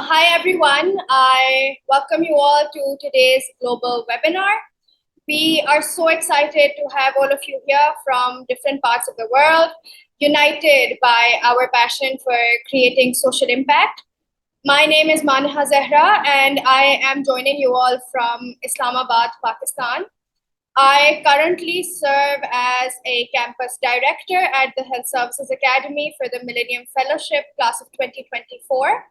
Hi everyone. I welcome you all to today's global webinar. We are so excited to have all of you here from different parts of the world, united by our passion for creating social impact. My name is Manha Zehra, and I am joining you all from Islamabad, Pakistan. I currently serve as a campus director at the Health Services Academy for the Millennium Fellowship class of 2024.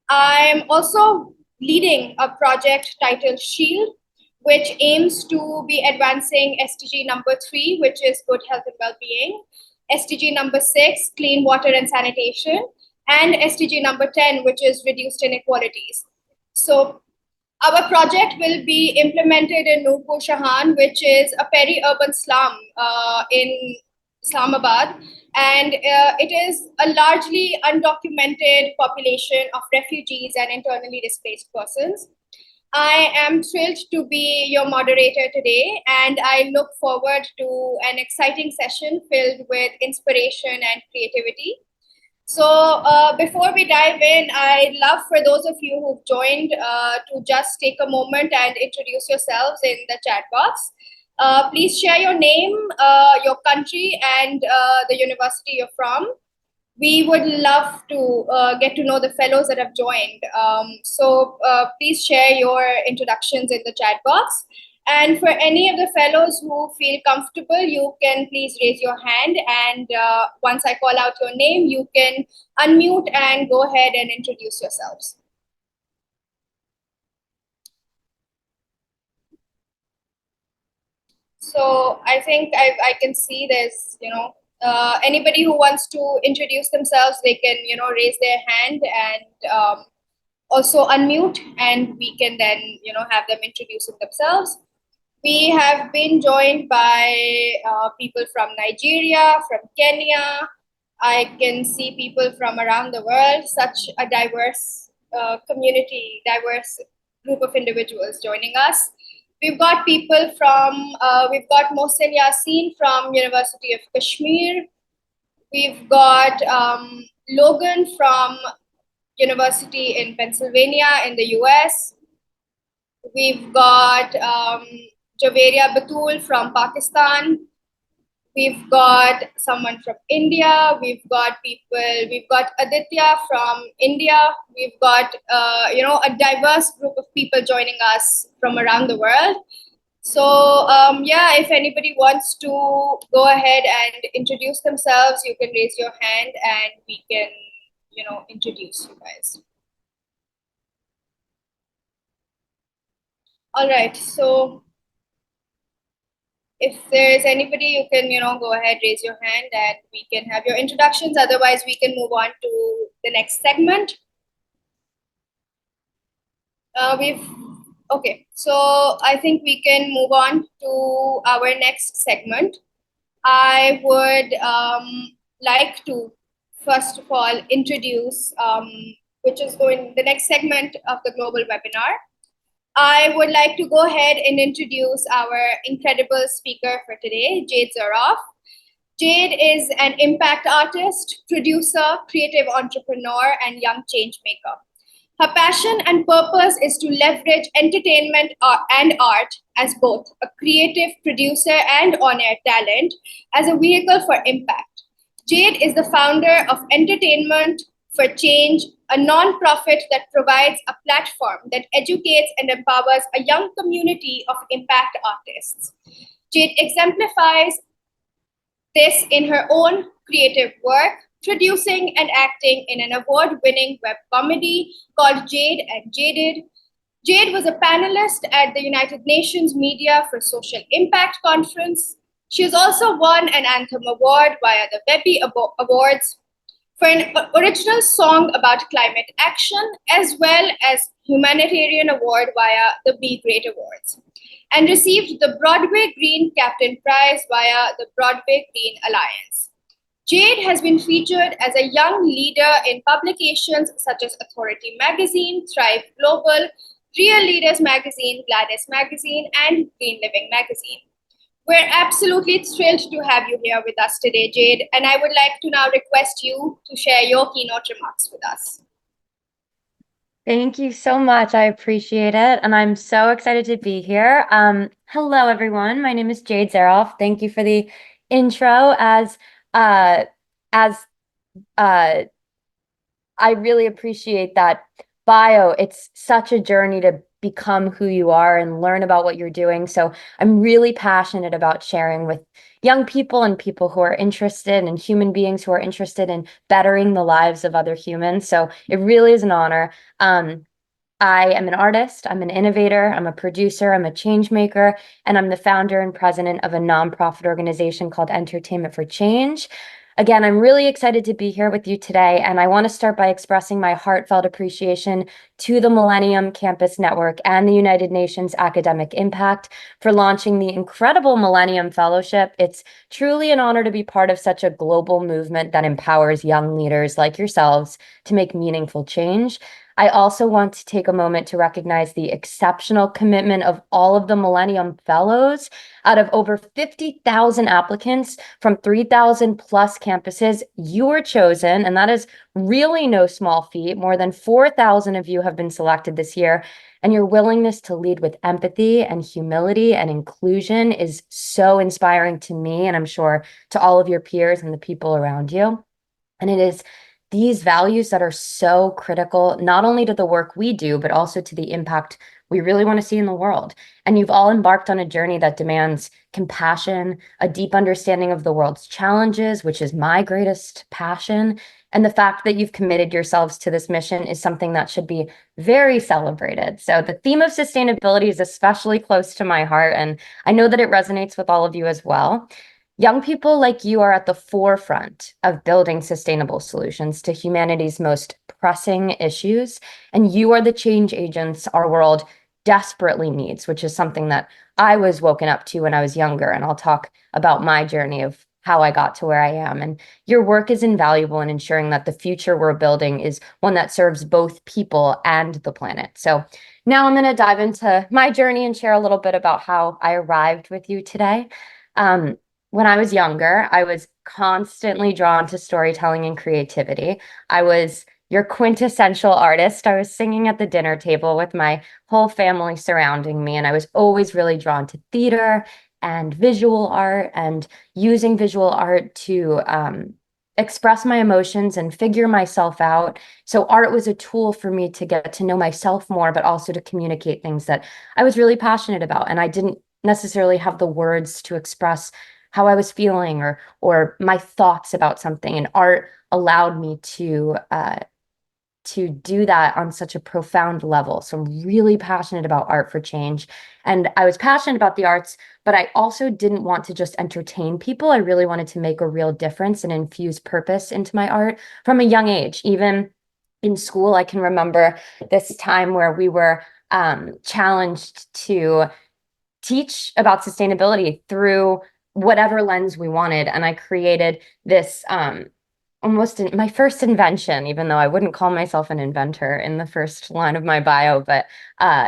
I'm also leading a project titled SHIELD, which aims to be advancing SDG number 3, which is good health and well-being, SDG number 6, clean water and sanitation, and SDG number 10, which is reduced inequalities. So our project will be implemented in Nurpur Shahan, which is a peri-urban slum in Islamabad. And it is a largely undocumented population of refugees and internally displaced persons. I am thrilled to be your moderator today, and I look forward to an exciting session filled with inspiration and creativity. So before we dive in, I'd love for those of you who've joined to just take a moment and introduce yourselves in the chat box. Please share your name, your country, and the university you're from. We would love to get to know the fellows that have joined. So please share your introductions in the chat box. And for any of the fellows who feel comfortable, you can please raise your hand. And once I call out your name, you can unmute and go ahead and introduce yourselves. So I think I can see there's, anybody who wants to introduce themselves, they can, raise their hand and also unmute, and we can then, have them introducing themselves. We have been joined by people from Nigeria, from Kenya. I can see people from around the world, such a diverse community, diverse group of individuals joining us. We've got people from, we've got Mohsin Yassin from University of Kashmir. We've got Logan from University in Pennsylvania in the US. We've got Javeria Batul from Pakistan. We've got someone from India. We've got Aditya from India. We've got, a diverse group of people joining us from around the world. So, if anybody wants to go ahead and introduce themselves, you can raise your hand and we can, introduce you guys. All right, so if there's anybody, you can, go ahead, raise your hand and we can have your introductions. Otherwise, we can move on to the next segment. Okay, so I think we can move on to our next segment. I would like to, first of all, introduce, the next segment of the global webinar. I would like to go ahead and introduce our incredible speaker for today, Jade Zaroff. Jade is an impact artist, producer, creative entrepreneur, and young change maker. Her passion and purpose is to leverage entertainment and art as both a creative producer and on-air talent as a vehicle for impact. Jade is the founder of Entertainment for Change, a non-profit that provides a platform that educates and empowers a young community of impact artists. Jade exemplifies This in her own creative work, producing and acting in an award-winning web comedy called Jade and Jaded. Jade was a panelist at the United Nations Media for Social Impact Conference. She has also won an Anthem Award via the Webby Awards for an original song about climate action, as well as humanitarian award via the Be Great Awards, and received the Broadway Green Captain Prize via the Broadway Green Alliance. Jade has been featured as a young leader in publications such as Authority Magazine, Thrive Global, Real Leaders Magazine, Gladys Magazine, and Green Living Magazine. We're absolutely thrilled to have you here with us today, Jade, and I would like to now request you to share your keynote remarks with us. Thank you so much. I appreciate it. And I'm so excited to be here. Hello, everyone. My name is Jade Zaroff. Thank you for the intro. Uh, as I really appreciate that bio. It's such a journey to become who you are and learn about what you're doing. So I'm really passionate about sharing with young people and people who are interested and human beings who are interested in bettering the lives of other humans. So it really is an honor. I am an artist, I'm an innovator, I'm a producer, I'm a change maker, and I'm the founder and president of a nonprofit organization called Entertainment for Change. Again, I'm really excited to be here with you today, and I want to start by expressing my heartfelt appreciation to the Millennium Campus Network and the United Nations Academic Impact for launching the incredible Millennium Fellowship. It's truly an honor to be part of such a global movement that empowers young leaders like yourselves to make meaningful change. I also want to take a moment to recognize the exceptional commitment of all of the Millennium Fellows. Out of over 50,000 applicants from 3,000 plus campuses, you were chosen, and that is really no small feat. More than 4,000 of you have been selected this year, and your willingness to lead with empathy and humility and inclusion is so inspiring to me, and I'm sure to all of your peers and the people around you. And it is these values that are so critical, not only to the work we do, but also to the impact we really want to see in the world. And you've all embarked on a journey that demands compassion, a deep understanding of the world's challenges, which is my greatest passion. And the fact that you've committed yourselves to this mission is something that should be very celebrated. So the theme of sustainability is especially close to my heart, and I know that it resonates with all of you as well. Young people like you are at the forefront of building sustainable solutions to humanity's most pressing issues, and you are the change agents our world desperately needs, which is something that I was woken up to when I was younger, and I'll talk about my journey of how I got to where I am. And your work is invaluable in ensuring that the future we're building is one that serves both people and the planet. So now I'm going to dive into my journey and share a little bit about how I arrived with you today. When I was younger, I was constantly drawn to storytelling and creativity. I was your quintessential artist. I was singing at the dinner table with my whole family surrounding me, and I was always really drawn to theater and visual art and using visual art to express my emotions and figure myself out. So art was a tool for me to get to know myself more, but also to communicate things that I was really passionate about. And I didn't necessarily have the words to express how I was feeling or my thoughts about something. And art allowed me to do that on such a profound level. So I'm really passionate about art for change. And I was passionate about the arts, but I also didn't want to just entertain people. I really wanted to make a real difference and infuse purpose into my art from a young age. Even in school, I can remember this time where we were challenged to teach about sustainability through whatever lens we wanted. And I created this my first invention, even though I wouldn't call myself an inventor in the first line of my bio, but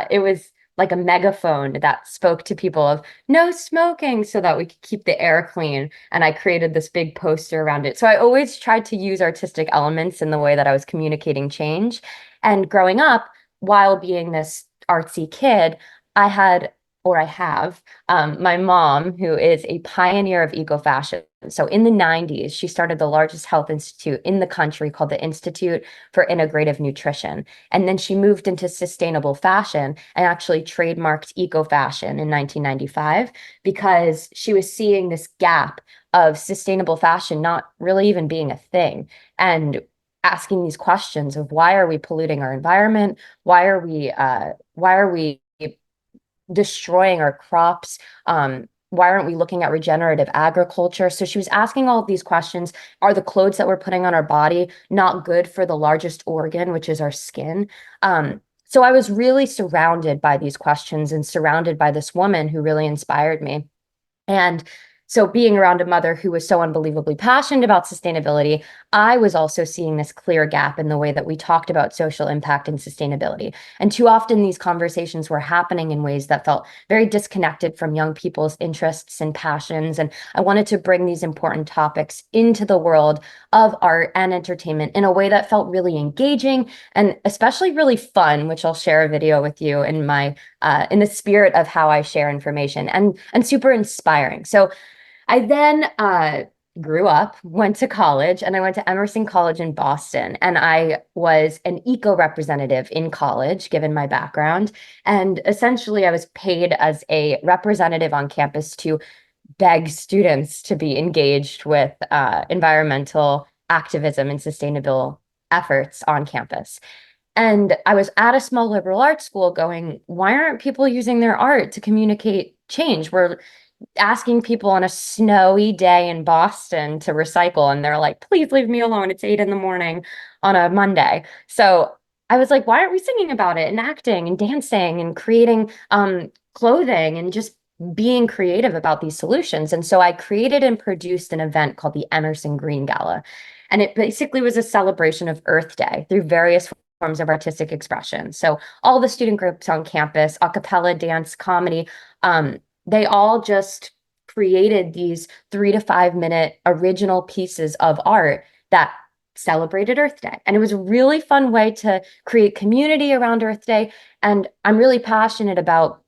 it was like a megaphone that spoke to people of no smoking so that we could keep the air clean. And I created this big poster around it. So I always tried to use artistic elements in the way that I was communicating change. And growing up, while being this artsy kid, I have my mom, who is a pioneer of eco-fashion. So in the 90s, she started the largest health institute in the country called the Institute for Integrative Nutrition. And then she moved into sustainable fashion and actually trademarked eco-fashion in 1995 because she was seeing this gap of sustainable fashion not really even being a thing, and asking these questions of why are we polluting our environment? Why are we destroying our crops? Why aren't we looking at regenerative agriculture? So she was asking all of these questions. Are the clothes that we're putting on our body not good for the largest organ, which is our skin? So I was really surrounded by these questions and surrounded by this woman who really inspired me. And so being around a mother who was so unbelievably passionate about sustainability, I was also seeing this clear gap in the way that we talked about social impact and sustainability. And too often these conversations were happening in ways that felt very disconnected from young people's interests and passions. And I wanted to bring these important topics into the world of art and entertainment in a way that felt really engaging and especially really fun, which I'll share a video with you in the spirit of how I share information, and super inspiring. So I then grew up, went to college, and I went to Emerson College in Boston. And I was an eco representative in college, given my background. And essentially, I was paid as a representative on campus to beg students to be engaged with environmental activism and sustainable efforts on campus. And I was at a small liberal arts school going, why aren't people using their art to communicate change? We're asking people on a snowy day in Boston to recycle, and they're like, please leave me alone. It's 8 in the morning on a Monday. So I was like, why aren't we singing about it and acting and dancing and creating clothing and just being creative about these solutions? And so I created and produced an event called the Emerson Green Gala. And it basically was a celebration of Earth Day through various forms of artistic expression. So all the student groups on campus, a cappella, dance, comedy, they all just created these 3 to 5 minute original pieces of art that celebrated Earth Day. And it was a really fun way to create community around Earth Day. And I'm really passionate about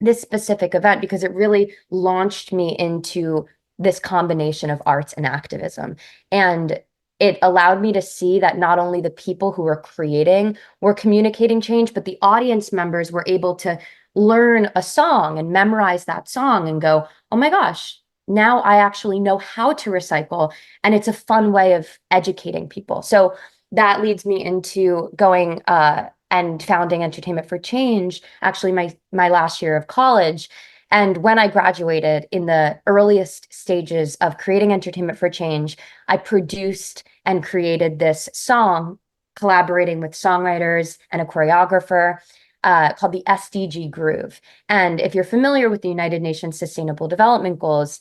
this specific event because it really launched me into this combination of arts and activism. And it allowed me to see that not only the people who were creating were communicating change, but the audience members were able to learn a song and memorize that song and go, oh my gosh, now I actually know how to recycle. And it's a fun way of educating people. So that leads me into going and founding Entertainment for Change, actually my last year of college. And when I graduated in the earliest stages of creating Entertainment for Change, I produced and created this song, collaborating with songwriters and a choreographer called the SDG Groove. And if you're familiar with the United Nations Sustainable Development Goals,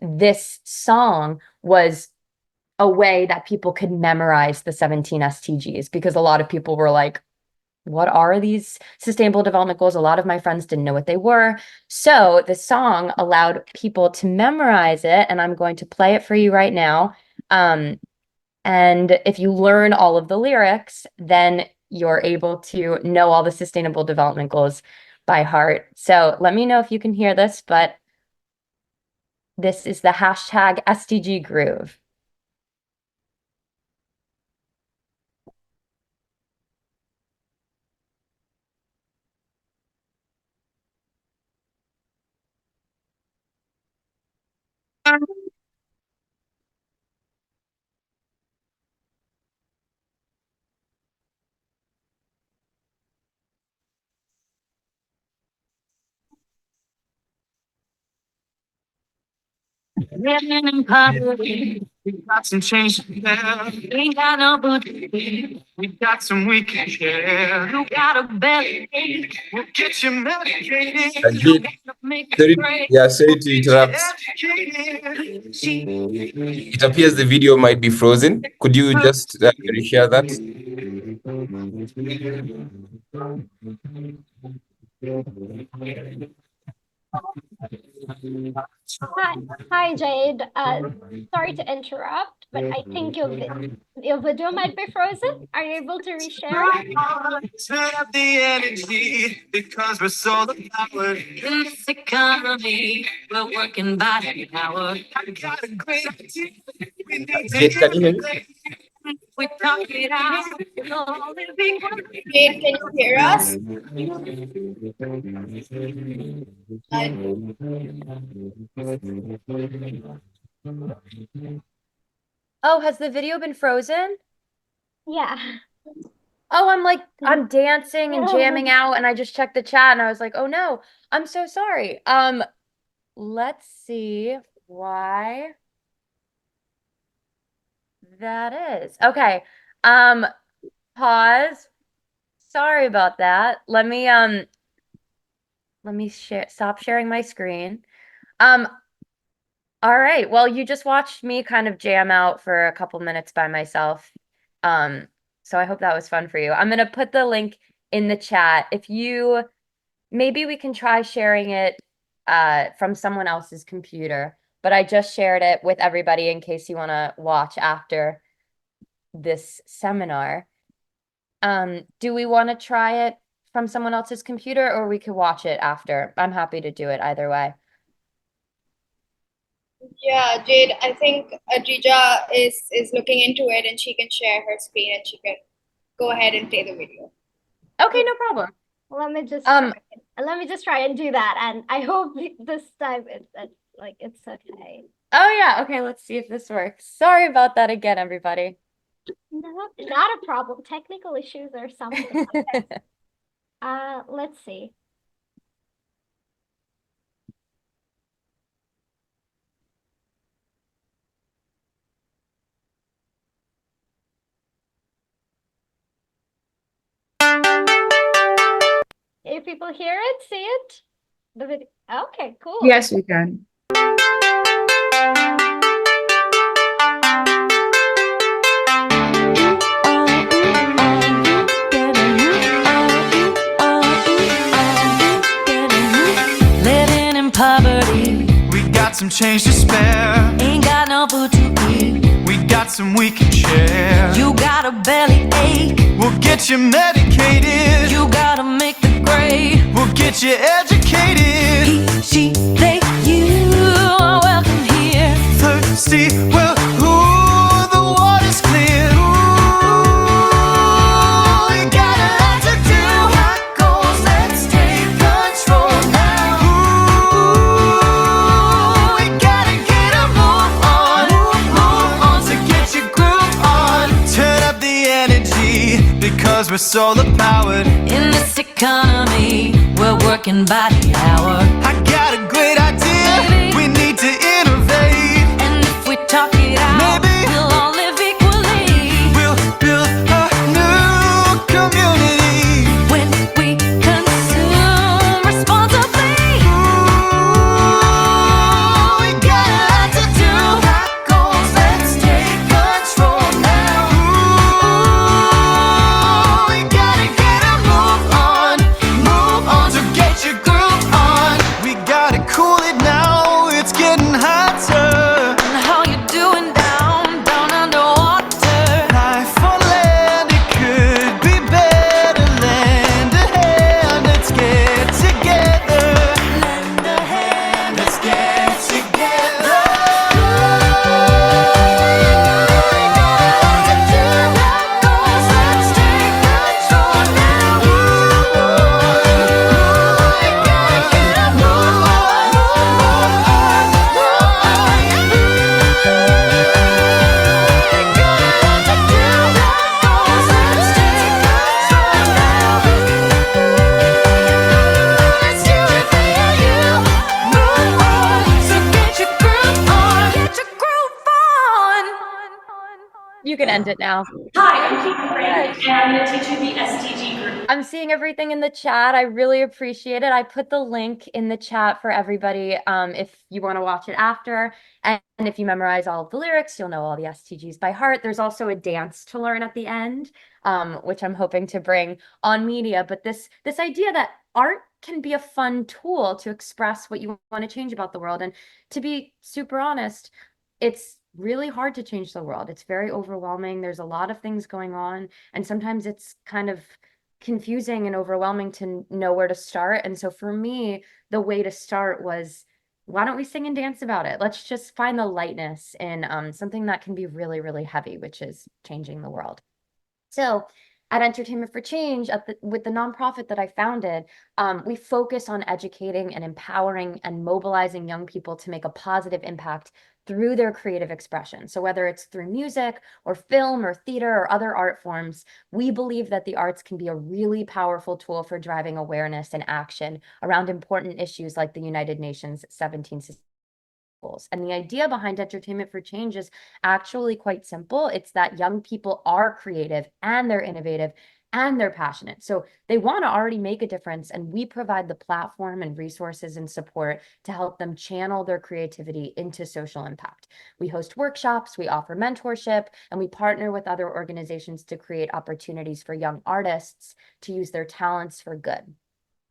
this song was a way that people could memorize the 17 SDGs because a lot of people were like, what are these sustainable development goals? A lot of my friends didn't know what they were. So the song allowed people to memorize it, and I'm going to play it for you right now. And if you learn all of the lyrics, then you're able to know all the sustainable development goals by heart. So let me know if you can hear this, but this is the hashtag SDG Groove. Living in poverty, we've got some change to tell. Ain't got no booty, we've got some we can share. You got a belly, we'll get you medicated. Jade, sorry to interrupt. It appears the video might be frozen. Could you just reshare that? Hi, hi Jade. Sorry to interrupt, but I think your video might be frozen. Are you able to reshare it? Turn up the energy because we're solar powered. In this economy, we're working by the hour. I got a great idea. We need to Jade, can you hear me? we talk it out. Jade, can you hear us? Oh, has the video been frozen? Yeah. Oh, I'm dancing and jamming out, and I just checked the chat and I was like, oh no, I'm so sorry. Let's see why that is. Okay. Um, pause. Sorry about that. Let me stop sharing my screen. Um, all right. Well, you just watched me kind of jam out for a couple minutes by myself. Um, so I hope that was fun for you. I'm gonna put the link in the chat. If you maybe we can try sharing it from someone else's computer, but I just shared it with everybody in case you want to watch after this seminar. Do we want to try it from someone else's computer or we could watch it after? I'm happy to do it either way. Yeah, Jade, I think Adrija is looking into it and she can share her screen and she can go ahead and play the video. Okay, no problem. Let me just Um, try and do that, and I hope this time it's okay. oh yeah, okay, let's see if this works. Sorry about that again, everybody. No, not a problem. Technical issues or something. Let's see. If people hear it, see it, the video. Okay, cool. Yes, we can. Living in poverty, We got some change to spare. ain't got no food to eat. We got some we can share. You got a belly ache, We'll get you medicated. you gotta make the grade. We'll get you educated. He, she, they, you are welcome here. Thirsty, well, ooh, the water's clear. Ooh, we got a lot to do. Hot goals, let's take control now. Ooh, we gotta get a move on, so get your groove on. Turn up the energy, because we're solar powered. In this economy, we're working by the hour. I got a great idea, Baby. we need to innovate. And if we talk it out, Maybe. we'll all live equally. We'll build a new community. When we consume responsibly. Ooh, we got a lot to do. Hot goals, let's take control now. Ooh, we gotta get a move on, so get your groove on. We gotta cool it now, it's getting hotter. And how you doing down underwater? Life on land, it could be better. Lend a hand, let's get together. Lend a hand, let's get together. We got a lot to do. Hot goals, let's take control now. We gotta get a move on. You can end it now. Hi, I'm Kate Frank, and I'm going to teach you the STG group. I'm seeing everything in the chat. I really appreciate it. I put the link in the chat for everybody if you want to watch it after. And if you memorize all of the lyrics, you'll know all the STGs by heart. There's also a dance to learn at the end, which I'm hoping to bring on media. But this idea that art can be a fun tool to express what you want to change about the world. And to be super honest, it's really hard to change the world. It's very overwhelming. There's a lot of things going on, and sometimes it's kind of confusing and overwhelming to know where to start. And so for me, the way to start was, why don't we sing and dance about it? Let's just find the lightness in something that can be really, really heavy, which is changing the world. So at Entertainment for Change, with the nonprofit that I founded, we focus on educating and empowering and mobilizing young people to make a positive impact through their creative expression. So whether it's through music or film or theater or other art forms, we believe that the arts can be a really powerful tool for driving awareness and action around important issues like the United Nations 17 goals. And the idea behind Entertainment for Change is actually quite simple. It's that young people are creative and they're innovative and they're passionate. So they want to already make a difference, and we provide the platform and resources and support to help them channel their creativity into social impact. We host workshops, we offer mentorship, and we partner with other organizations to create opportunities for young artists to use their talents for good.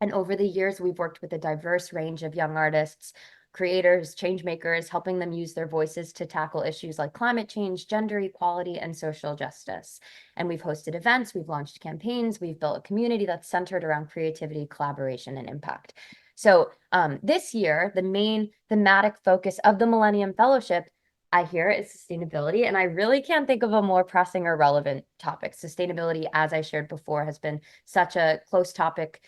And over the years, we've worked with a diverse range of young artists, creators, change makers, helping them use their voices to tackle issues like climate change, gender equality, and social justice. And we've hosted events, we've launched campaigns, we've built a community that's centered around creativity, collaboration, and impact. So this year, the main thematic focus of the Millennium Fellowship, I hear, is sustainability. And I really can't think of a more pressing or relevant topic. Sustainability, as I shared before, has been such a close topic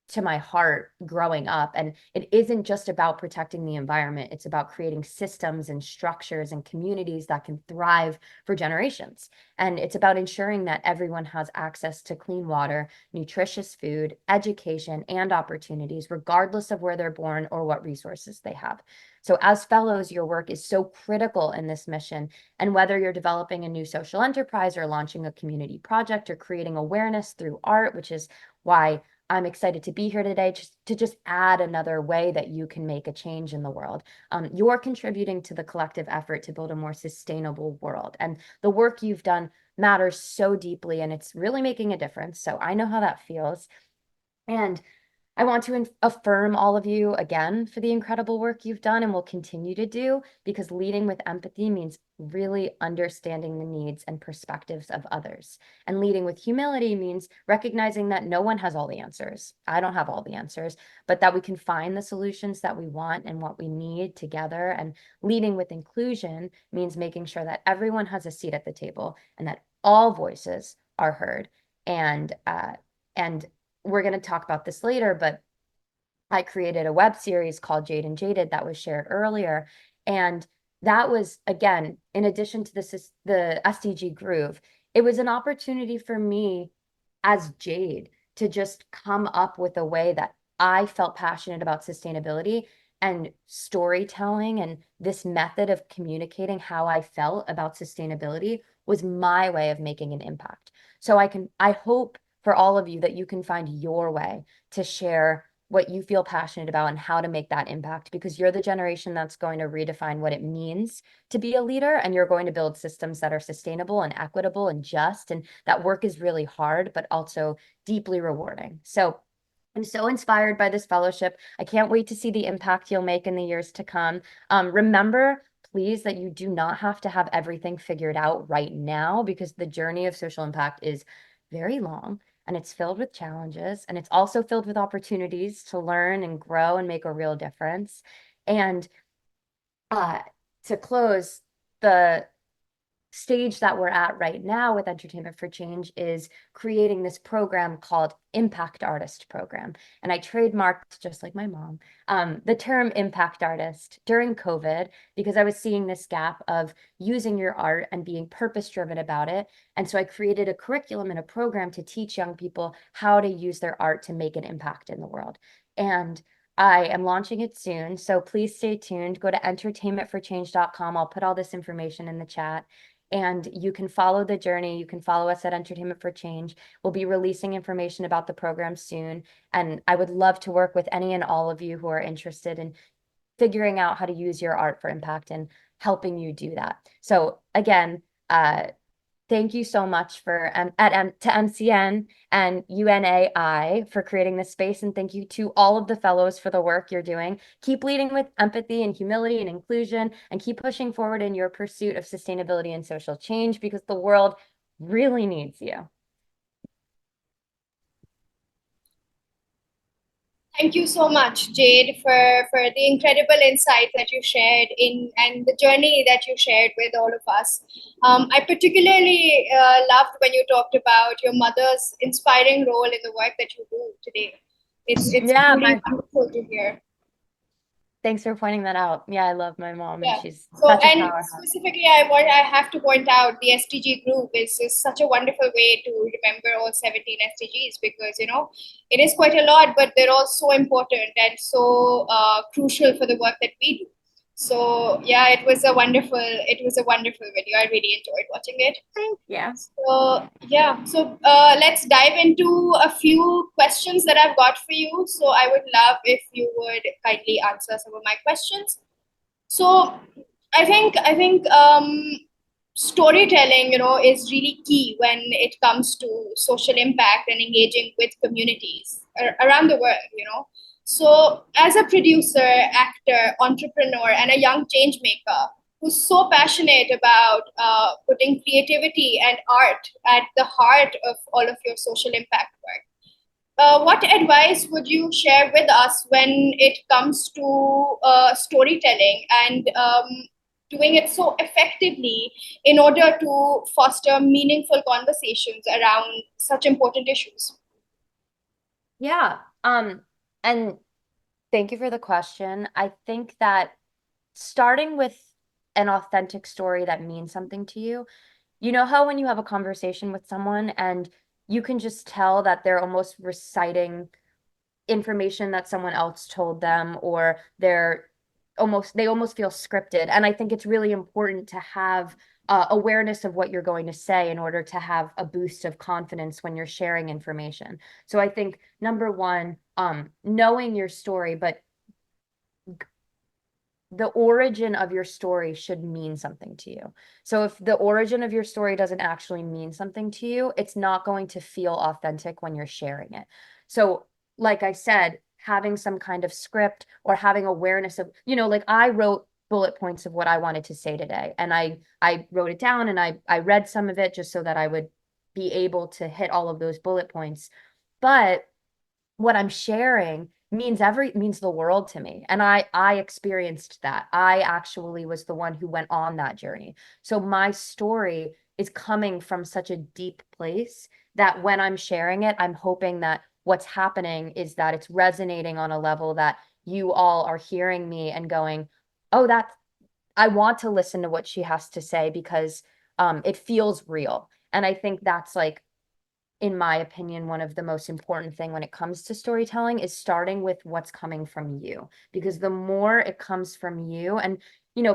to my heart growing up. And it isn't just about protecting the environment. It's about creating systems and structures and communities that can thrive for generations. And it's about ensuring that everyone has access to clean water, nutritious food, education, and opportunities, regardless of where they're born or what resources they have. So as fellows, your work is so critical in this mission. And whether you're developing a new social enterprise or launching a community project or creating awareness through art, which is why I'm excited to be here today to just add another way that you can make a change in the world. You're contributing to the collective effort to build a more sustainable world. And the work you've done matters so deeply, and it's really making a difference. So I know how that feels. And I want to affirm all of you again for the incredible work you've done and will continue to do, because leading with empathy means really understanding the needs and perspectives of others. And leading with humility means recognizing that no one has all the answers. I don't have all the answers, but that we can find the solutions that we want and what we need together. And leading with inclusion means making sure that everyone has a seat at the table and that all voices are heard. And we're going to talk about this later, but I created a web series called Jade and Jaded that was shared earlier. And that was, again, in addition to the SDG Groove, it was an opportunity for me as Jade to just come up with a way that I felt passionate about sustainability and storytelling, and this method of communicating how I felt about sustainability was my way of making an impact. So I hope for all of you that you can find your way to share what you feel passionate about and how to make that impact, because you're the generation that's going to redefine what it means to be a leader, and you're going to build systems that are sustainable and equitable and just. And that work is really hard, but also deeply rewarding. So I'm so inspired by this fellowship. I can't wait to see the impact you'll make in the years to come. Remember, please, that you do not have to have everything figured out right now, because the journey of social impact is very long, and it's filled with challenges, and it's also filled with opportunities to learn and grow and make a real difference. And to close, the stage that we're at right now with Entertainment for Change is creating this program called Impact Artist Program. And I trademarked, just like my mom, the term Impact Artist during COVID, because I was seeing this gap of using your art and being purpose-driven about it. And so I created a curriculum and a program to teach young people how to use their art to make an impact in the world. And I am launching it soon, so please stay tuned. Go to entertainmentforchange.com. I'll put all this information in the chat. And you can follow the journey. You can follow us at Entertainment for Change. We'll be releasing information about the program soon. And I would love to work with any and all of you who are interested in figuring out how to use your art for impact and helping you do that. So again, thank you so much to MCN and UNAI for creating this space. And thank you to all of the fellows for the work you're doing. Keep leading with empathy and humility and inclusion, and keep pushing forward in your pursuit of sustainability and social change, because the world really needs you. Thank you so much, Jade, for the incredible insight that you shared in and the journey that you shared with all of us. I particularly loved when you talked about your mother's inspiring role in the work that you do today. It's Yeah, truly wonderful to hear. thanks for pointing that out. Yeah, I love my mom and Yeah. she's So, such a and powerhouse. specifically, I have to point out the SDG group is such a wonderful way to remember all 17 SDGs because it is quite a lot, but they're all so important and so crucial for the work that we do. So yeah, it was a wonderful video. I really enjoyed watching it. Thank you. So yeah, so let's dive into a few questions that I've got for you. So I would love if you would kindly answer some of my questions. So I think storytelling, is really key when it comes to social impact and engaging with communities around the world. So as a producer, actor, entrepreneur, and a young change maker who's so passionate about putting creativity and art at the heart of all of your social impact work, what advice would you share with us when it comes to storytelling and doing it so effectively in order to foster meaningful conversations around such important issues? Yeah. And thank you for the question. I think that starting with an authentic story that means something to you, you know how when you have a conversation with someone and you can just tell that they're almost reciting information that someone else told them, or they almost feel scripted. And I think it's really important to have awareness of what you're going to say in order to have a boost of confidence when you're sharing information. So I think number one, knowing your story, but the origin of your story should mean something to you. So if the origin of your story doesn't actually mean something to you, it's not going to feel authentic when you're sharing it. So, like I said, having some kind of script or having awareness of, like I wrote bullet points of what I wanted to say today, and I wrote it down and I read some of it just so that I would be able to hit all of those bullet points. But what I'm sharing means the world to me. And I experienced that. I actually was the one who went on that journey. So my story is coming from such a deep place that when I'm sharing it, I'm hoping that what's happening is that it's resonating on a level that you all are hearing me and going, "Oh, I want to listen to what she has to say because it feels real." And I think that's like, in my opinion, one of the most important thing when it comes to storytelling is starting with what's coming from you. Because the more it comes from you, and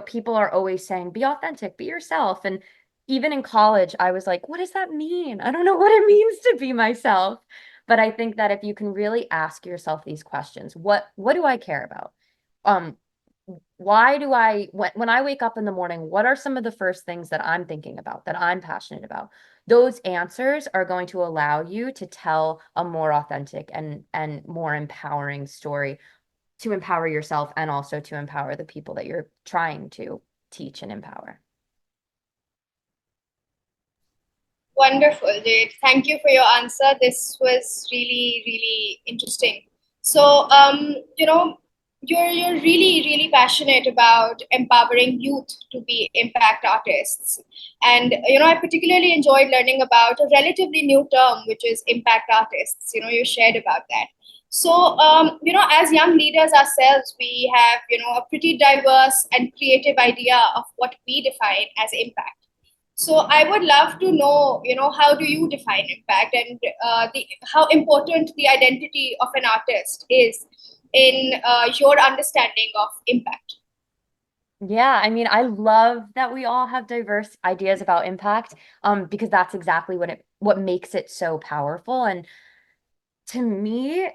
people are always saying, be authentic, be yourself. And even in college, I was like, what does that mean? I don't know what it means to be myself. But I think that if you can really ask yourself these questions, what do I care about? Um, why do when I wake up in the morning, what are some of the first things that I'm thinking about, that I'm passionate about? Those answers are going to allow you to tell a more authentic and more empowering story to empower yourself and also to empower the people that you're trying to teach and empower. Wonderful, Jade. Thank you for your answer. This was really, really interesting. So, you're really, really passionate about empowering youth to be impact artists, and I particularly enjoyed learning about a relatively new term, which is impact artists. You shared about that. So, as young leaders ourselves, we have a pretty diverse and creative idea of what we define as impact. So I would love to know, how do you define impact and how important the identity of an artist is in your understanding of impact? Yeah, I mean, I love that we all have diverse ideas about impact, because that's exactly what makes it so powerful. And to me,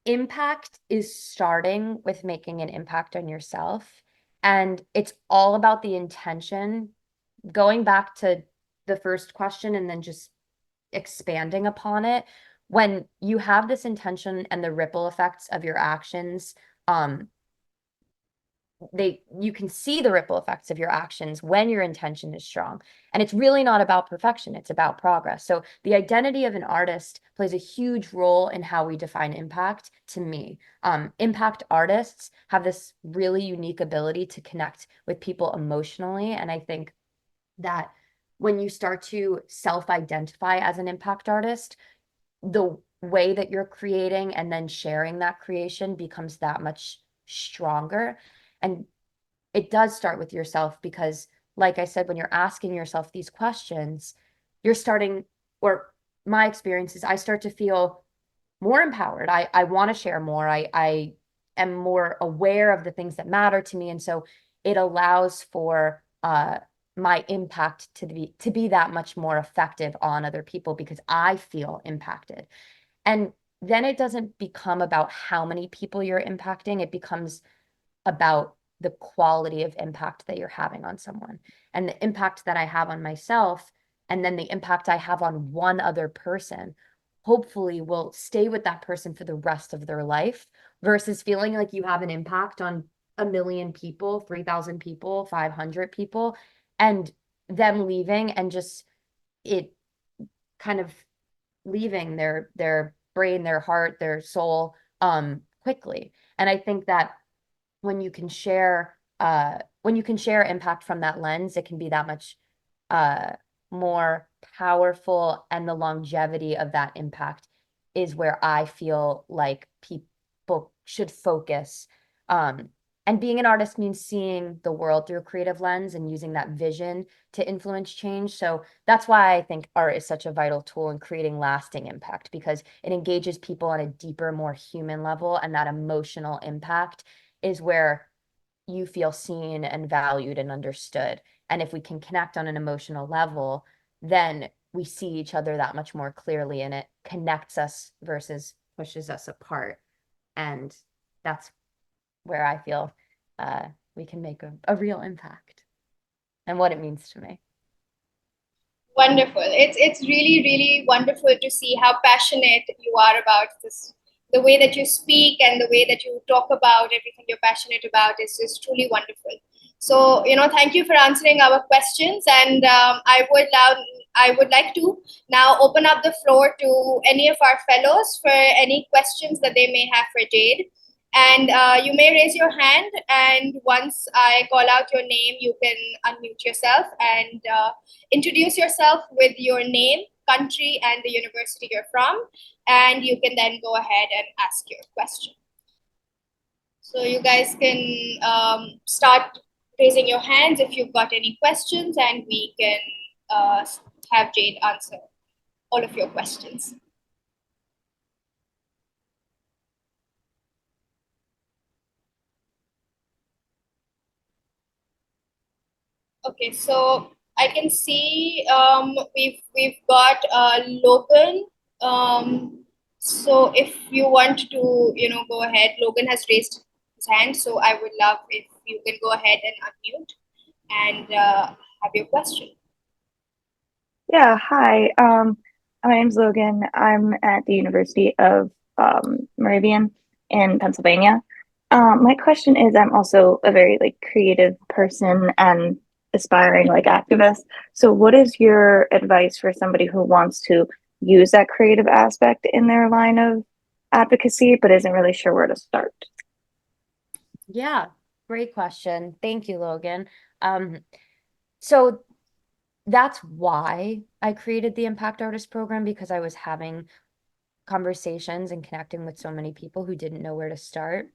impact is starting with making an impact on yourself. And it's all about the intention, going back to the first question and then just expanding upon it. When you have this intention and the ripple effects of your actions, um, you can see the ripple effects of your actions when your intention is strong. And it's really not about perfection, it's about progress. So the identity of an artist plays a huge role in how we define impact to me. Impact artists have this really unique ability to connect with people emotionally. And I think that when you start to self-identify as an impact artist, the way that you're creating and then sharing that creation becomes that much stronger. And it does start with yourself because, like I said, when you're asking yourself these questions, you're starting, or my experience is I start to feel more empowered. I want to share more. I am more aware of the things that matter to me. And so it allows for my impact to be that much more effective on other people because I feel impacted. And then it doesn't become about how many people you're impacting. It becomes about the quality of impact that you're having on someone and the impact that I have on myself, and then the impact I have on one other person, hopefully will stay with that person for the rest of their life versus feeling like you have an impact on 1 million people, 3,000 people, 500 people, and them leaving and just it kind of leaving their brain, their heart, their soul quickly. And I think that when you can share impact from that lens, it can be that much uh more powerful, and the longevity of that impact is where I feel like people should focus. And being an artist means seeing the world through a creative lens and using that vision to influence change. So that's why I think art is such a vital tool in creating lasting impact, because it engages people on a deeper, more human level, and that emotional impact is where you feel seen and valued and understood. And if we can connect on an emotional level, then we see each other that much more clearly, and it connects us versus pushes us apart. And that's where I feel we can make a real impact and what it means to me. Wonderful. It's really, really wonderful to see how passionate you are about this. The way that you speak and the way that you talk about everything you're passionate about is just truly wonderful. So, thank you for answering our questions. And I would like to now open up the floor to any of our fellows for any questions that they may have for Jade. And you may raise your hand, and once I call out your name, you can unmute yourself and introduce yourself with your name, country, and the university you're from, and you can then go ahead and ask your question. So you guys can start raising your hands if you've got any questions, and we can have Jade answer all of your questions. Okay, so I can see we've got Logan. So if you want to go ahead, Logan has raised his hand. So I would love if you can go ahead and unmute and have your question. Yeah, hi. My name's Logan. I'm at the University of Moravian in Pennsylvania. My question is, I'm also a very creative person and aspiring activist. So what is your advice for somebody who wants to use that creative aspect in their line of advocacy, but isn't really sure where to start? Yeah, great question. Thank you, Logan. So that's why I created the Impact Artist program, because I was having conversations and connecting with so many people who didn't know where to start.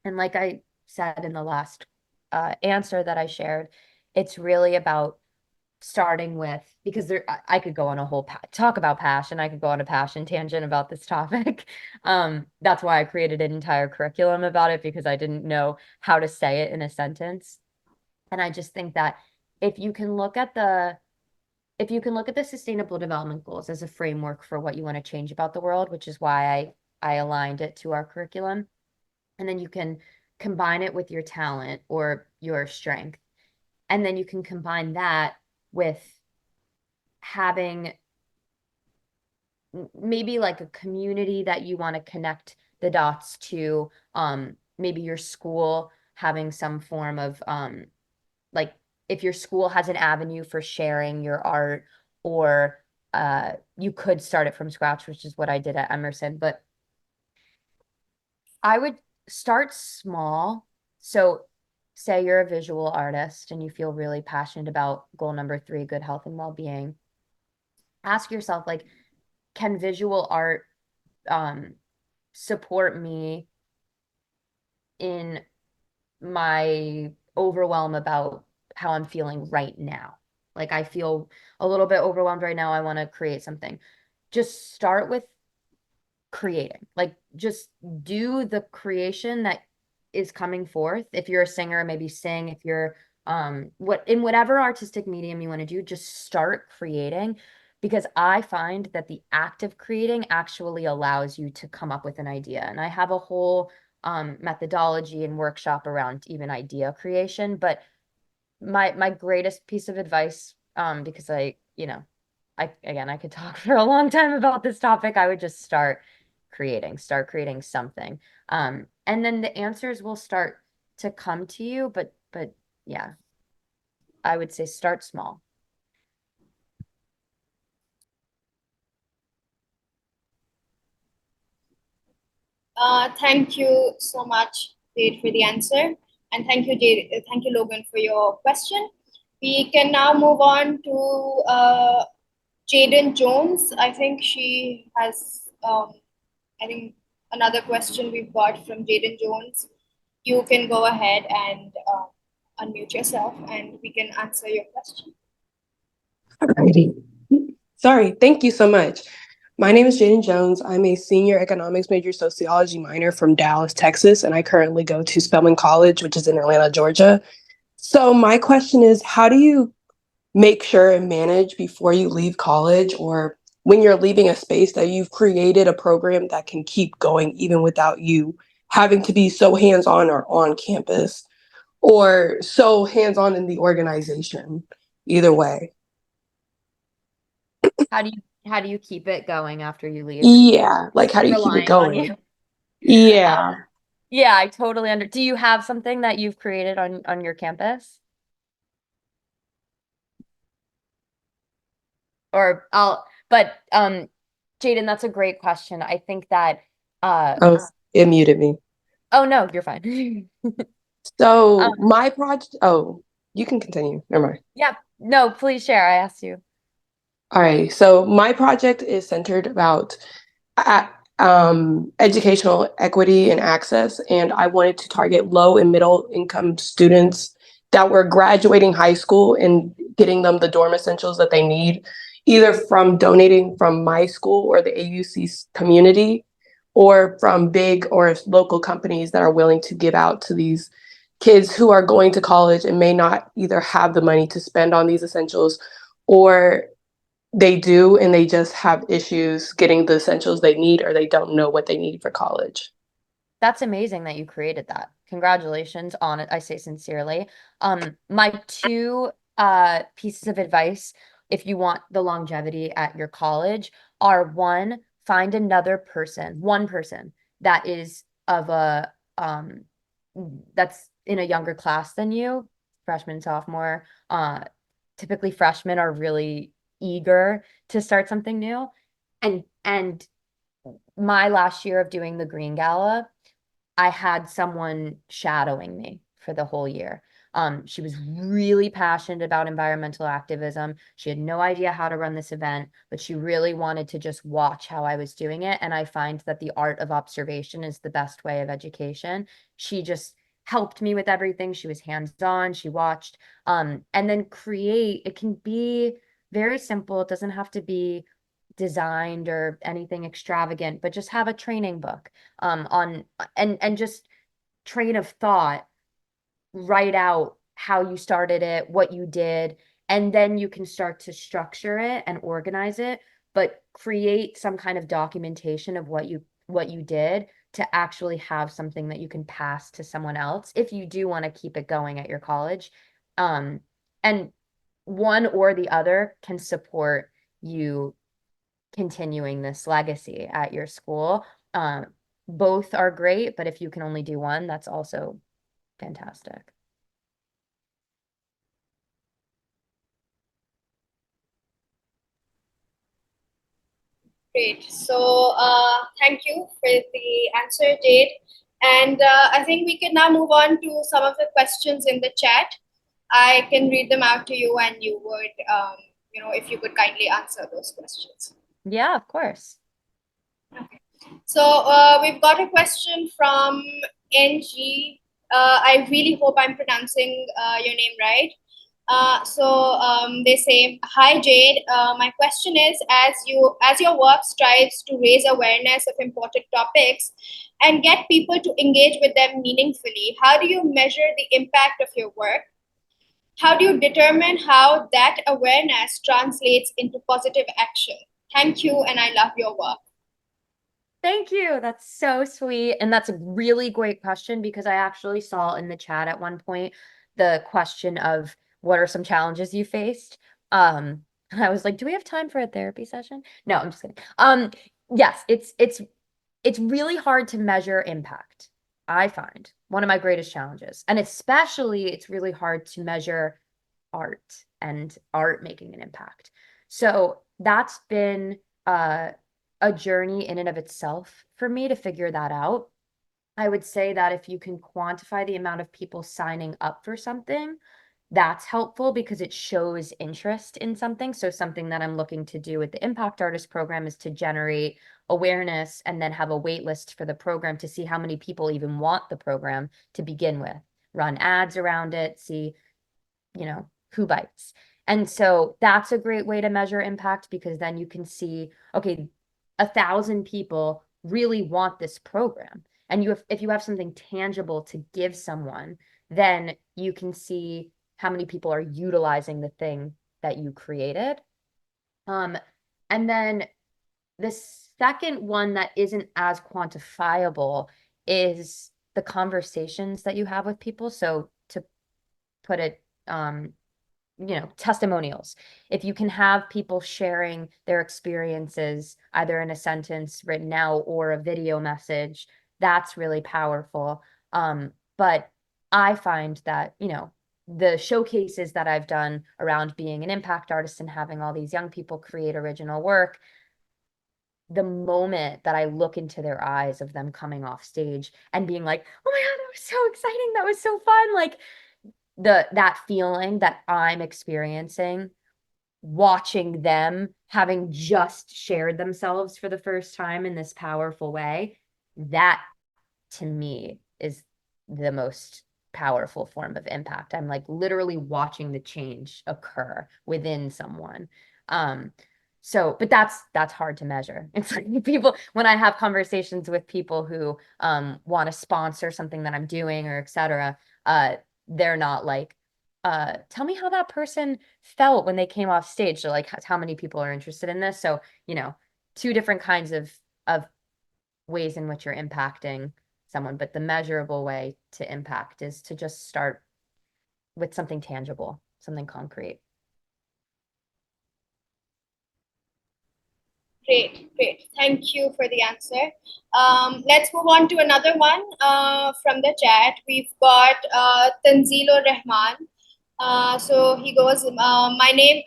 And like I said in the last answer that I shared, it's really about starting with, because I could go on a whole talk about passion. I could go on a passion tangent about this topic. That's why I created an entire curriculum about it, because I didn't know how to say it in a sentence. And I just think that if you can look at the sustainable development goals as a framework for what you want to change about the world, which is why I aligned it to our curriculum, and then you can combine it with your talent or your strength, and then you can combine that with having maybe like a community that you want to connect the dots to. Maybe your school having some form of like if your school has an avenue for sharing your art, or you could start it from scratch, which is what I did at Emerson. But I would start small. So say you're a visual artist and you feel really passionate about goal number 3, good health and well-being. Ask yourself, like, can visual art support me in my overwhelm about how I'm feeling right now? Like, I feel a little bit overwhelmed right now. I want to create something. Just start with creating. Like, just do the creation that is coming forth. If you're a singer, maybe sing. If you're in whatever artistic medium you want to do, just start creating, because I find that the act of creating actually allows you to come up with an idea. And I have a whole methodology and workshop around even idea creation. But my greatest piece of advice, because I could talk for a long time about this topic. I would just start creating something. And then the answers will start to come to you, but yeah, I would say start small. Thank you so much, Jade, for the answer. And thank you, Jade. Thank you, Logan, for your question. We can now move on to Jaden Jones. I think she has, another question we've got from Jaden Jones. You can go ahead and unmute yourself and we can answer your question. Alrighty. Sorry, thank you so much. My name is Jaden Jones. I'm a senior economics major, sociology minor from Dallas, Texas, and I currently go to Spelman College, which is in Atlanta, Georgia. So my question is, how do you make sure and manage before you leave college, or when you're leaving a space, that you've created a program that can keep going even without you having to be so hands-on or on campus, or so hands-on in the organization? Either way. How do you keep it going after you leave? Yeah, like how do you keep it Relying on going? you. Yeah. Yeah, I totally do you have something that you've created on your campus? Jaden, that's a great question. I think that Oh, it muted me. oh no, you're fine. So my project, oh, you can continue. Never mind. Yeah, no, please share. I asked you. All right. So my project is centered about uh, educational equity and access, and I wanted to target low and middle income students that were graduating high school and getting them the dorm essentials that they need, either from donating from my school or the AUC community, or from big or local companies that are willing to give out to these kids who are going to college and may not either have the money to spend on these essentials, or they do and they just have issues getting the essentials they need, or they don't know what they need for college. That's amazing that you created that. Congratulations on it. I say sincerely. My two pieces of advice, if you want the longevity at your college, are: one, find one person that is of a that's in a younger class than you, freshman, sophomore. Typically freshmen are really eager to start something new. And my last year of doing the Green Gala, I had someone shadowing me for the whole year. She was really passionate about environmental activism. She had no idea how to run this event, but she really wanted to just watch how I was doing it. And I find that the art of observation is the best way of education. She just helped me with everything. She was hands-on, she watched. And then create, it can be very simple. It doesn't have to be designed or anything extravagant, but just have a training book on and just train of thought, write out how you started it, what you did, and then you can start to structure it and organize it, but create some kind of documentation of what you did, to actually have something that you can pass to someone else if you do want to keep it going at your college. And one or the other can support you continuing this legacy at your school. Both are great, but if you can only do one, that's also fantastic. Great. So thank you for the answer, Jade. And I think we can now move on to some of the questions in the chat. I can read them out to you, and you would, if you could kindly answer those questions. Yeah, of course. Okay. So we've got a question from NG. I really hope I'm pronouncing your name right. They say, "Hi Jade. My question is, as your work strives to raise awareness of important topics and get people to engage with them meaningfully, how do you measure the impact of your work? How do you determine how that awareness translates into positive action? Thank you, and I love your work." Thank you. That's so sweet. And that's a really great question because I actually saw in the chat at one point the question of what are some challenges you faced? I was like, do we have time for a therapy session? No, I'm just kidding. Yes, it's really hard to measure impact. I find one of my greatest challenges. And especially it's really hard to measure art and art making an impact. So that's been a journey in and of itself for me to figure that out. I would say that if you can quantify the amount of people signing up for something, that's helpful because it shows interest in something. So something that I'm looking to do with the Impact Artist program is to generate awareness and then have a wait list for the program to see how many people even want the program to begin with. Run ads around it, see, who bites. And so that's a great way to measure impact because then you can see, okay, 1,000 people really want this program. And if you have something tangible to give someone, then you can see how many people are utilizing the thing that you created. And then the second one that isn't as quantifiable is the conversations that you have with people. So to put it testimonials. If you can have people sharing their experiences, either in a sentence written out or a video message, that's really powerful. But I find that, the showcases that I've done around being an impact artist and having all these young people create original work, the moment that I look into their eyes of them coming off stage and being like, oh my God, that was so exciting. That was so fun. Like, that feeling that I'm experiencing watching them having just shared themselves for the first time in this powerful way, that to me is the most powerful form of impact. I'm like literally watching the change occur within someone. But that's hard to measure. It's like people, when I have conversations with people who want to sponsor something that I'm doing or etc., they're not like, tell me how that person felt when they came off stage. So like how many people are interested in this. So, two different kinds of ways in which you're impacting someone, but the measurable way to impact is to just start with something tangible, something concrete. Great. Thank you for the answer. Let's move on to another one from the chat. We've got Tanzilo Rahman. So he goes, my name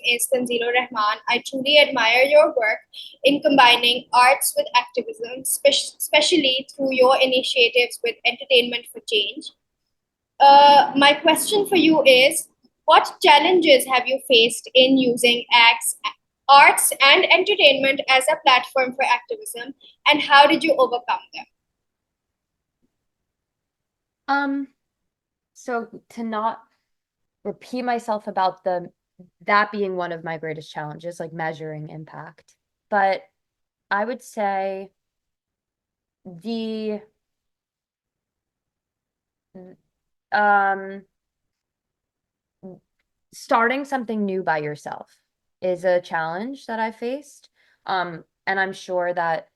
is Tanzilo Rahman. I truly admire your work in combining arts with activism, especially through your initiatives with Entertainment for Change. My question for you is, what challenges have you faced in using arts and entertainment as a platform for activism, and how did you overcome them? So to not repeat myself about that being one of my greatest challenges, like measuring impact. But I would say starting something new by yourself is a challenge that I faced. And I'm sure that,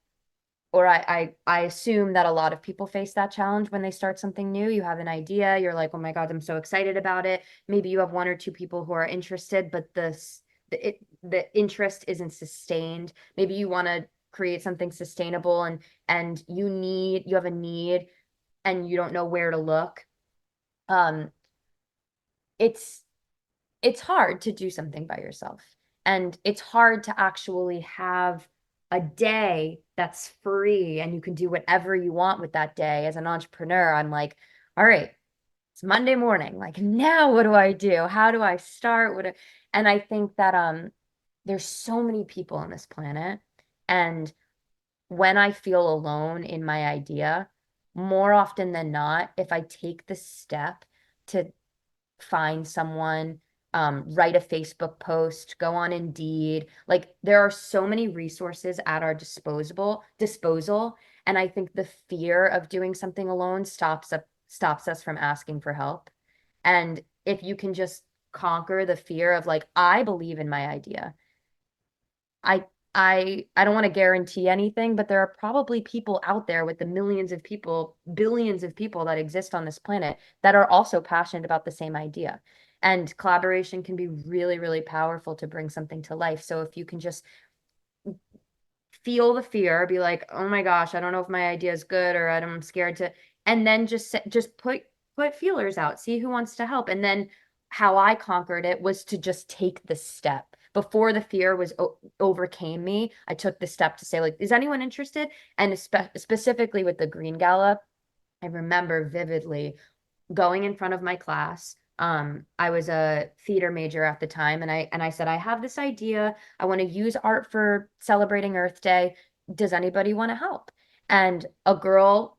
or I assume that a lot of people face that challenge when they start something new. You have an idea, you're like, oh my God, I'm so excited about it. Maybe you have one or two people who are interested, but the interest isn't sustained. Maybe you want to create something sustainable and you have a need and you don't know where to look, um, it's hard to do something by yourself. And it's hard to actually have a day that's free and you can do whatever you want with that day. As an entrepreneur, I'm like, all right, it's Monday morning. Like, now what do I do? How do I start? And I think that there's so many people on this planet. And when I feel alone in my idea, more often than not, if I take the step to find someone, write a Facebook post, go on Indeed. Like, there are so many resources at our disposal. And I think the fear of doing something alone stops us from asking for help. And if you can just conquer the fear of like, I believe in my idea. I I don't want to guarantee anything, but there are probably people out there with the millions of people, billions of people that exist on this planet that are also passionate about the same idea. And collaboration can be really, really powerful to bring something to life. So if you can just feel the fear, be like, oh my gosh, I don't know if my idea is good, or I'm scared to, and then just put feelers out, see who wants to help. And then how I conquered it was to just take the step. Before the fear was overcame me, I took the step to say, like, is anyone interested? And specifically with the Green Gala, I remember vividly going in front of my class. I was a theater major at the time, and I said, I have this idea. I want to use art for celebrating Earth Day. Does anybody want to help? And a girl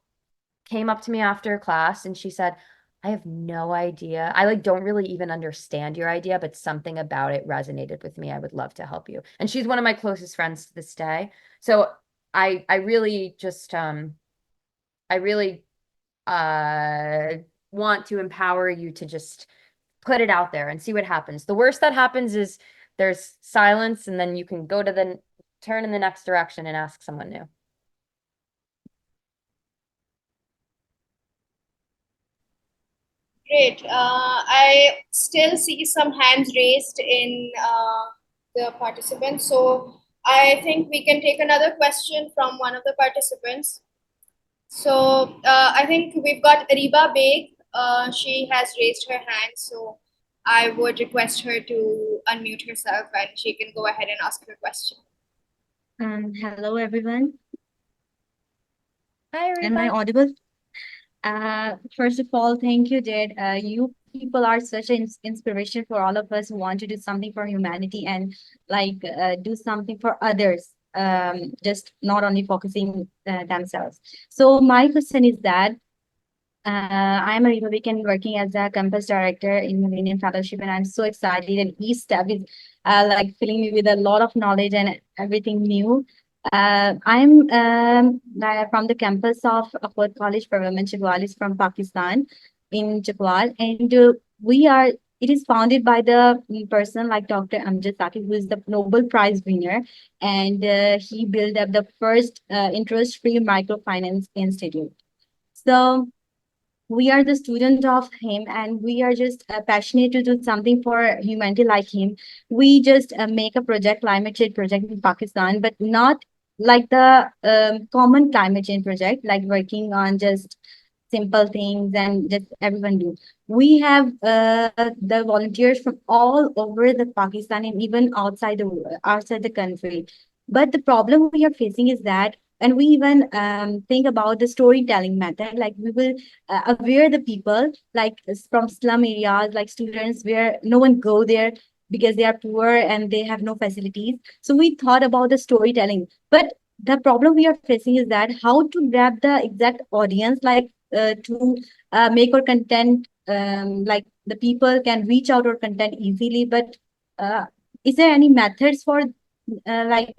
came up to me after class and she said, I have no idea. I like don't really even understand your idea, but something about it resonated with me. I would love to help you. And she's one of my closest friends to this day. So I really just I really want to empower you to just put it out there and see what happens. The worst that happens is there's silence, and then you can go to the turn in the next direction and ask someone new. Great. I still see some hands raised in the participants. So I think we can take another question from one of the participants. So I think we've got Ariba Beg. She has raised her hand. So I would request her to unmute herself and she can go ahead and ask her question. Hello everyone. Hi, Am I Ariba. audible? First of all, thank you, Jade. You people are such an inspiration for all of us who want to do something for humanity and like do something for others. Just not only focusing themselves. So my question is that I'm a Republican working as a campus director in Millennium Fellowship, and I'm so excited. And each step is like filling me with a lot of knowledge and everything new. I'm from the campus of Akhod College for Women, Chagwal is from Pakistan in Chagwal, and we are. It is founded by the person like Dr. Amjad Saki, who is the Nobel Prize winner, and he built up the first interest-free microfinance institute. So we are the student of him, and we are just passionate to do something for humanity like him. We just make a project, climate change project in Pakistan, but not like the common climate change project, like working on just simple things and just everyone do. We have the volunteers from all over the Pakistan and even outside the country. But the problem we are facing is that, and we even think about the storytelling method, like we will aware the people like from slum areas, like students where no one go there because they are poor and they have no facilities. So we thought about the storytelling, but the problem we are facing is that how to grab the exact audience, like to make our content like the people can reach out our content easily. But uh, is there any methods for like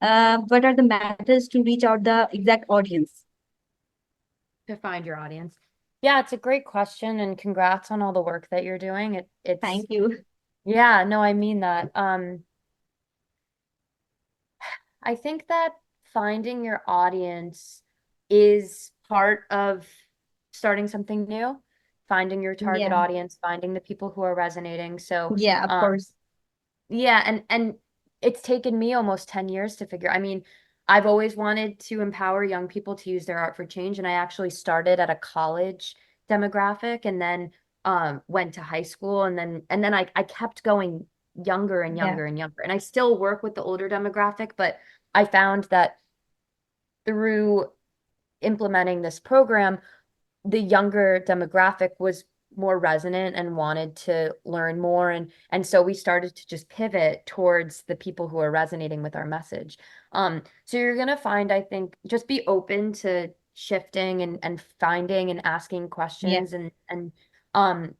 what are the methods to reach out the exact audience? To find your audience. Yeah, it's a great question, and congrats on all the work that you're doing. It's Thank you. Yeah, no, I mean that. I think that finding your audience is part of starting something new, finding your target Yeah, audience, finding the people who are resonating. So, yeah, of course. yeah, and it's taken me almost 10 years to figure. I mean, I've always wanted to empower young people to use their art for change, and I actually started at a college demographic and then went to high school, and then I kept going younger and Yeah. younger and younger. And I still work with the older demographic, but I found that through implementing this program, the younger demographic was more resonant and wanted to learn more, and so we started to just pivot towards the people who are resonating with our message. So you're gonna find, I think, just be open to shifting and finding and asking Yeah. questions, and um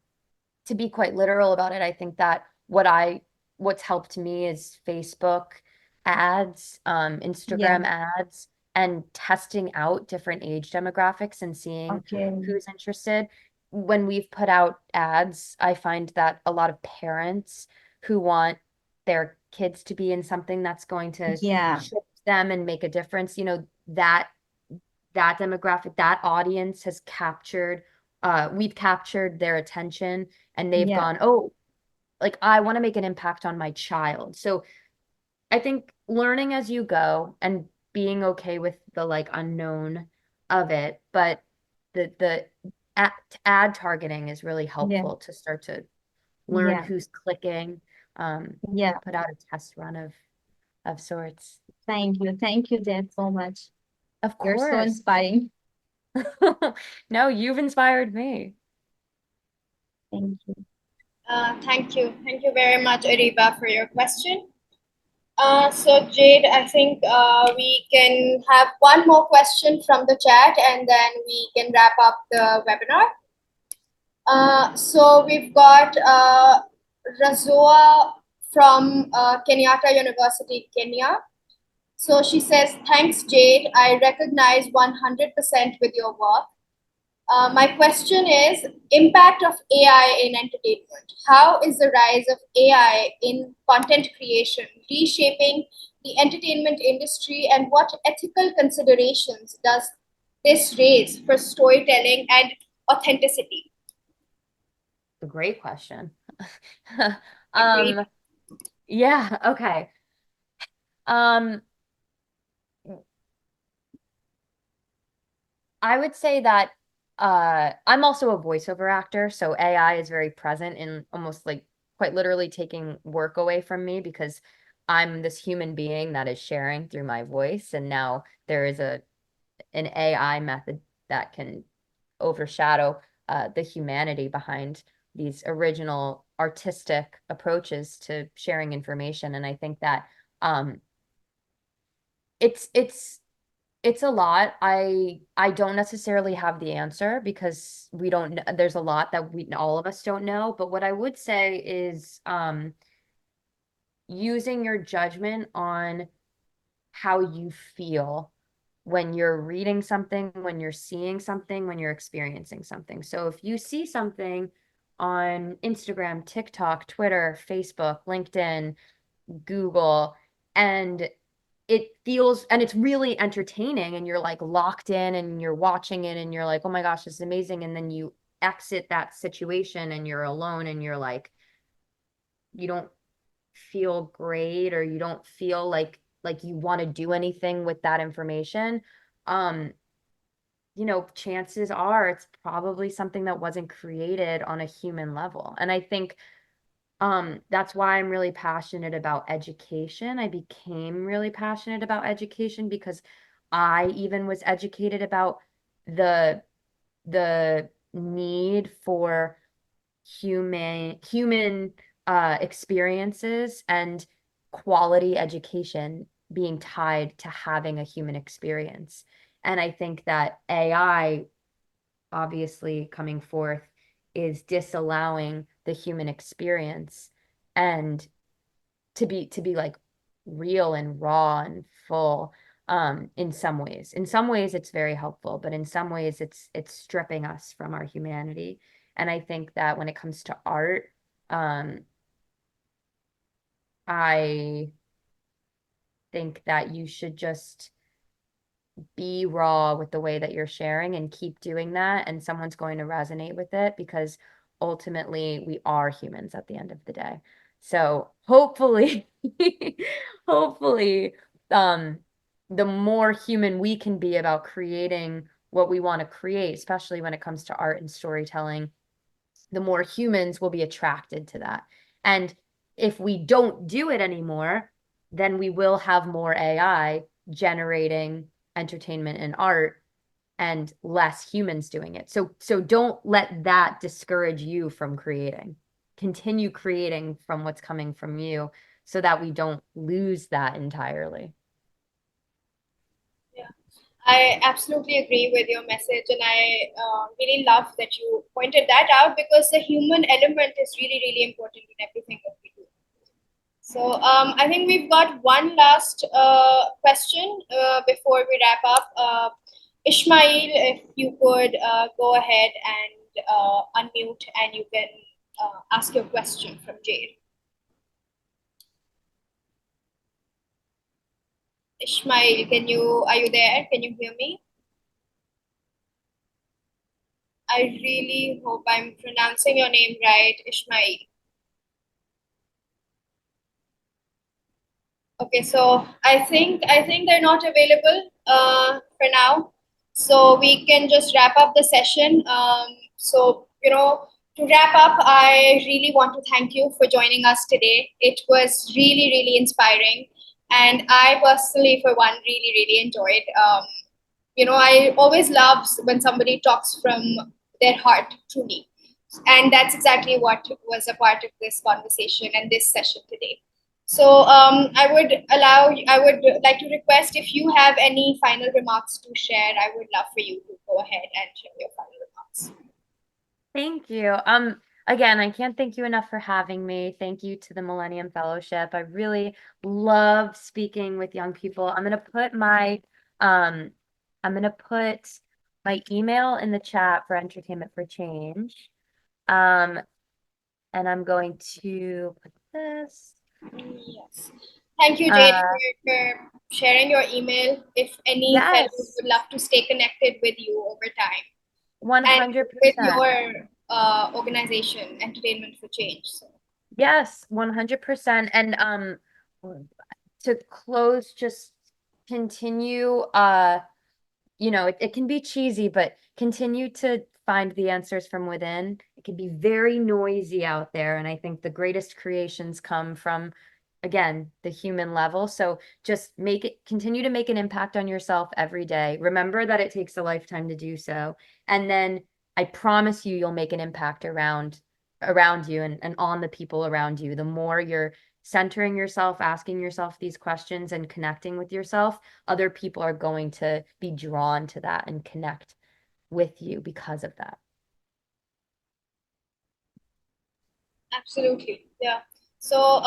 to be quite literal about it, I think that what's helped me is Facebook ads, Yeah. Instagram ads, and testing out different age demographics and seeing Okay. who's interested. When we've put out ads, I find that a lot of parents who want their kids to be in something that's going to Yeah. shift them and make a difference, that demographic, that audience has captured, we've captured their attention, and they've Yeah. gone, oh, like I want to make an impact on my child. So I think learning as you go and being okay with the like unknown of it, but the ad targeting is really Yeah. helpful to start to learn Yeah. who's clicking, Yeah. put out a test run of sorts. Thank you. Thank you, Jade, so much. Of You're so course. inspiring. No, you've inspired me. Thank you. Thank you. Thank you very much, Ariba, for your question. So Jade, I think we can have one more question from the chat and then we can wrap up the webinar. So we've got Razoa from Kenyatta University, Kenya. So she says, thanks, Jade. I recognize 100% with your work. My question is, impact of AI in entertainment. How is the rise of AI in content creation reshaping the entertainment industry, and what ethical considerations does this raise for storytelling and authenticity? A great question. Agreed. Yeah, okay. I would say that I'm also a voiceover actor, so AI is very present in almost like quite literally taking work away from me because I'm this human being that is sharing through my voice, and now there is an AI method that can overshadow the humanity behind these original artistic approaches to sharing information. And I think that it's it's a lot. I don't necessarily have the answer because we don't there's a lot that we all of us don't know, but what I would say is using your judgment on how you feel when you're reading something, when you're seeing something, when you're experiencing something. So if you see something on Instagram, TikTok, Twitter, Facebook, LinkedIn, Google, and it feels and it's really entertaining and you're like locked in and you're watching it and you're like, oh my gosh, this is amazing. And then you exit that situation and you're alone and you're like, you don't feel great or you don't feel like you want to do anything with that information. um Chances are it's probably something that wasn't created on a human level. And I think that's why I'm really passionate about education. I became really passionate about education because I even was educated about the the need for human experiences and quality education being tied to having a human experience. And I think that AI obviously coming forth is disallowing the human experience and to be like real and raw and full. In some ways it's very helpful, but in some ways it's stripping us from our humanity. And I think that when it comes to art, um I think that you should just be raw with the way that you're sharing and keep doing that, and someone's going to resonate with it because ultimately we are humans at the end of the day. So hopefully hopefully um the more human we can be about creating what we want to create, especially when it comes to art and storytelling, the more humans will be attracted to that. And if we don't do it anymore, then we will have more AI generating entertainment and art and less humans doing it. So don't let that discourage you from creating. Continue creating from what's coming from you so that we don't lose that entirely. Yeah, I absolutely agree with your message, and I really love that you pointed that out because the human element is really, really important in everything that we do. So I think we've got one last question before we wrap up. Ishmael, if you could go ahead and unmute and you can ask your question from Jade. Ishmael, are you there? Can you hear me? I really hope I'm pronouncing your name right, Ishmael. Okay, so I think they're not available for now. So we can just wrap up the session. So to wrap up, I really want to thank you for joining us today. It was really, really inspiring, and I personally, for one, really, really enjoyed. I always love when somebody talks from their heart, truly, and that's exactly what was a part of this conversation and this session today. So I would like to request if you have any final remarks to share, I would love for you to go ahead and share your final remarks. Thank you. Again, I can't thank you enough for having me. Thank you to the Millennium Fellowship. I really love speaking with young people. I'm gonna put my email in the chat for Entertainment for Change. And I'm going to put this. Yes. Thank you, Jade, for sharing your email. If any fellows would love to stay connected with you over time. 100%. With your organization, Entertainment for Change. So. Yes, 100%. And to close, just continue, it can be cheesy, but continue to find the answers from within. It can be very noisy out there. And I think the greatest creations come from, again, the human level. So just continue to make an impact on yourself every day. Remember that it takes a lifetime to do so. And then I promise you'll make an impact around you and on the people around you. The more you're centering yourself, asking yourself these questions and connecting with yourself, other people are going to be drawn to that and connect with you because of that. Absolutely. Yeah. So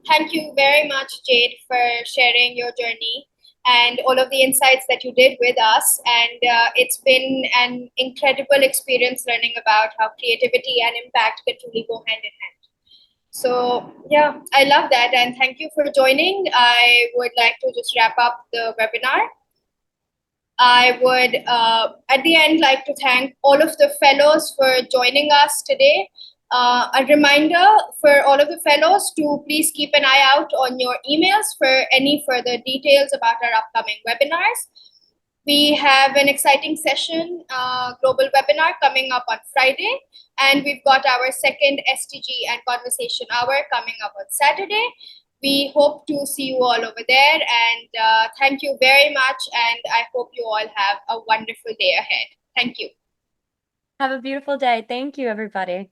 thank you very much, Jade, for sharing your journey and all of the insights that you did with us. And it's been an incredible experience learning about how creativity and impact can truly go hand in hand. So yeah, I love that. And thank you for joining. I would like to just wrap up the webinar. I would, at the end, like to thank all of the fellows for joining us today. A reminder for all of the fellows to please keep an eye out on your emails for any further details about our upcoming webinars. We have an exciting session, global webinar coming up on Friday, and we've got our second STG and conversation hour coming up on Saturday. We hope to see you all over there, and thank you very much, and I hope you all have a wonderful day ahead. Thank you. Have a beautiful day. Thank you, everybody.